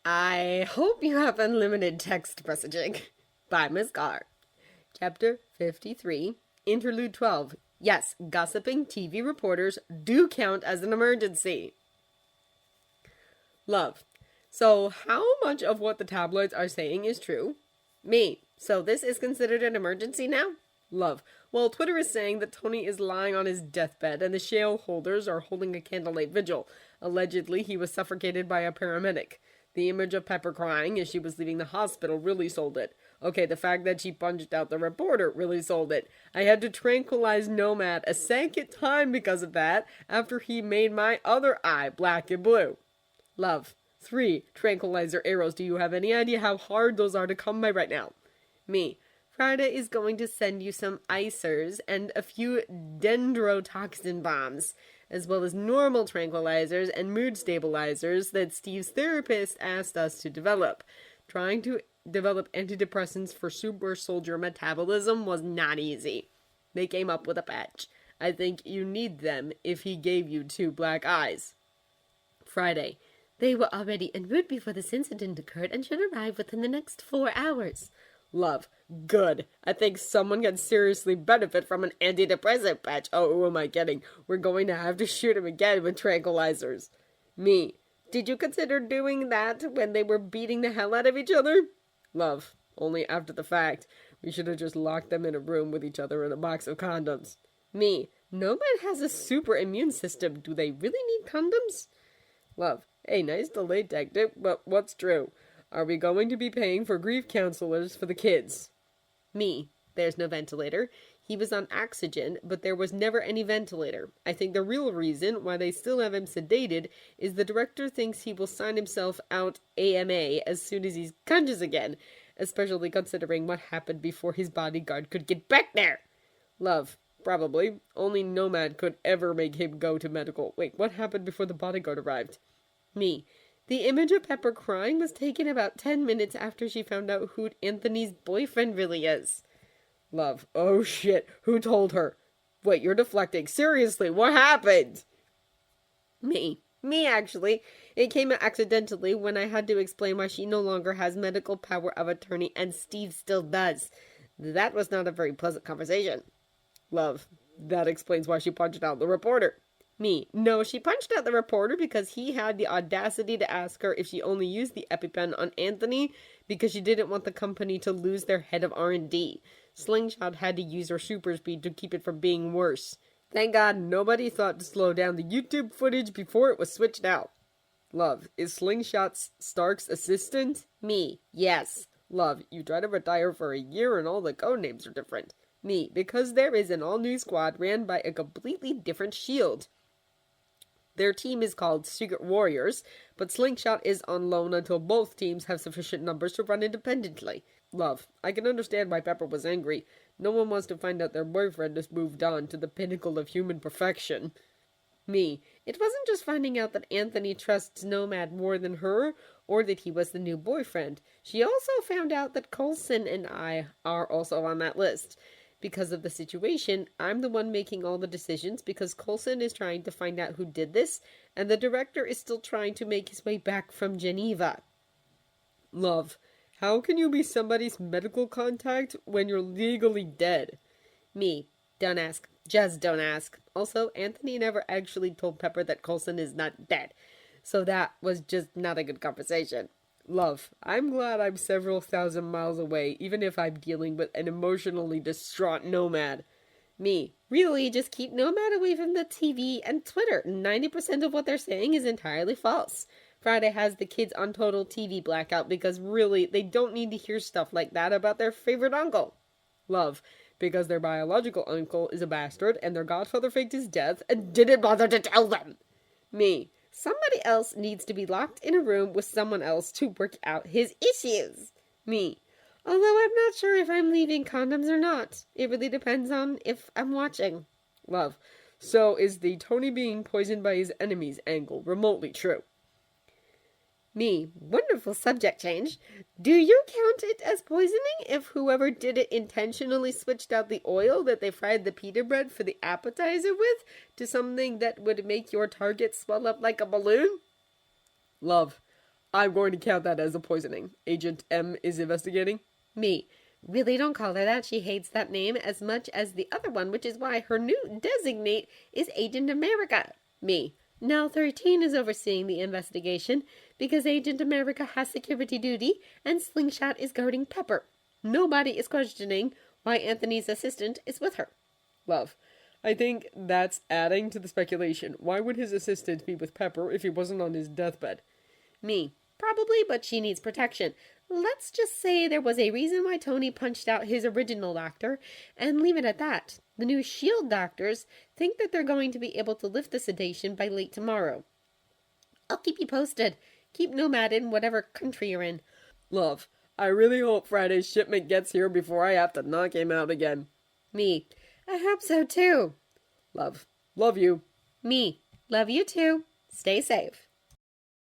I hope you have unlimited text messaging. By Miss Gar. Chapter 53, Interlude 12. Yes, gossiping TV reporters do count as an emergency. Love. So, how much of what the tabloids are saying is true? Me. So, this is considered an emergency now? Love. Well, Twitter is saying that Tony is lying on his deathbed and the shareholders are holding a candlelight vigil. Allegedly, he was suffocated by a paramedic. The image of Pepper crying as she was leaving the hospital really sold it. Okay, the fact that she punched out the reporter really sold it. I had to tranquilize Nomad a second time because of that after he made my other eye black and blue. Love. 3 tranquilizer arrows. Do you have any idea how hard those are to come by right now? Me. Friday is going to send you some icers and a few dendrotoxin bombs, as well as normal tranquilizers and mood stabilizers that Steve's therapist asked us to develop. Trying to develop antidepressants for super soldier metabolism was not easy. They came up with a patch. I think you need them if he gave you 2 black eyes. Friday. They were already en route before this incident occurred and should arrive within the next 4 hours. Love. Good. I think someone can seriously benefit from an antidepressant patch. Oh, who am I kidding? We're going to have to shoot him again with tranquilizers. Me. Did you consider doing that when they were beating the hell out of each other? Love. Only after the fact. We should have just locked them in a room with each other in a box of condoms. Me. Nobody has a super immune system. Do they really need condoms? Love. Hey, nice delayed tactic, but what's true? Are we going to be paying for grief counselors for the kids? Me. There's no ventilator. He was on oxygen, but there was never any ventilator. I think the real reason why they still have him sedated is the director thinks he will sign himself out AMA as soon as he's conscious again, especially considering what happened before his bodyguard could get back there. Love. Probably. Only Nomad could ever make him go to medical. Wait, what happened before the bodyguard arrived? Me. The image of Pepper crying was taken about 10 minutes after she found out who Anthony's boyfriend really is. Love. Oh shit, who told her? Wait, you're deflecting. Seriously, what happened? Me. Me, actually. It came out accidentally when I had to explain why she no longer has medical power of attorney and Steve still does. That was not a very pleasant conversation. Love. That explains why she punched out the reporter. Me. No, she punched out the reporter because he had the audacity to ask her if she only used the EpiPen on Anthony because she didn't want the company to lose their head of R&D. Slingshot had to use her super speed to keep it from being worse. Thank God nobody thought to slow down the YouTube footage before it was switched out. Love. Is Slingshot Stark's assistant? Me. Yes. Love. You try to retire for a year and all the code names are different. Me. Because there is an all-new squad ran by a completely different shield. Their team is called Secret Warriors, but Slingshot is on loan until both teams have sufficient numbers to run independently. Love. I can understand why Pepper was angry. No one wants to find out their boyfriend has moved on to the pinnacle of human perfection. Me. It wasn't just finding out that Anthony trusts Nomad more than her, or that he was the new boyfriend. She also found out that Coulson and I are also on that list. Because of the situation, I'm the one making all the decisions because Coulson is trying to find out who did this, and the director is still trying to make his way back from Geneva. Love. How can you be somebody's medical contact when you're legally dead? Me. Don't ask. Just don't ask. Also, Anthony never actually told Pepper that Coulson is not dead, so that was just not a good conversation. Love. I'm glad I'm several thousand miles away, even if I'm dealing with an emotionally distraught Nomad. Me. Really, just keep Nomad away from the TV and Twitter. 90% of what they're saying is entirely false. Friday has the kids on total TV blackout because really, they don't need to hear stuff like that about their favorite uncle. Love. Because their biological uncle is a bastard and their godfather faked his death and didn't bother to tell them. Me. Somebody else needs to be locked in a room with someone else to work out his issues. Me. Although I'm not sure if I'm leaving condoms or not. It really depends on if I'm watching. Love. So is the Tony being poisoned by his enemies angle remotely true? Me. Wonderful subject change. Do you count it as poisoning if whoever did it intentionally switched out the oil that they fried the pita bread for the appetizer with to something that would make your target swell up like a balloon? Love. I'm going to count that as a poisoning. Agent M is investigating. Me. Really don't call her that. She hates that name as much as the other one, which is why her new designate is Agent America. Me. Now 13 is overseeing the investigation because Agent America has security duty and Slingshot is guarding Pepper. Nobody is questioning why Anthony's assistant is with her. Love. I think that's adding to the speculation. Why would his assistant be with Pepper if he wasn't on his deathbed? Me. Probably, but she needs protection. Let's just say there was a reason why Tony punched out his original doctor, and leave it at that. The new SHIELD doctors think that they're going to be able to lift the sedation by late tomorrow. I'll keep you posted. Keep Nomad in whatever country you're in. Love. I really hope Friday's shipment gets here before I have to knock him out again. Me. I hope so too. Love. Love you. Me. Love you too. Stay safe.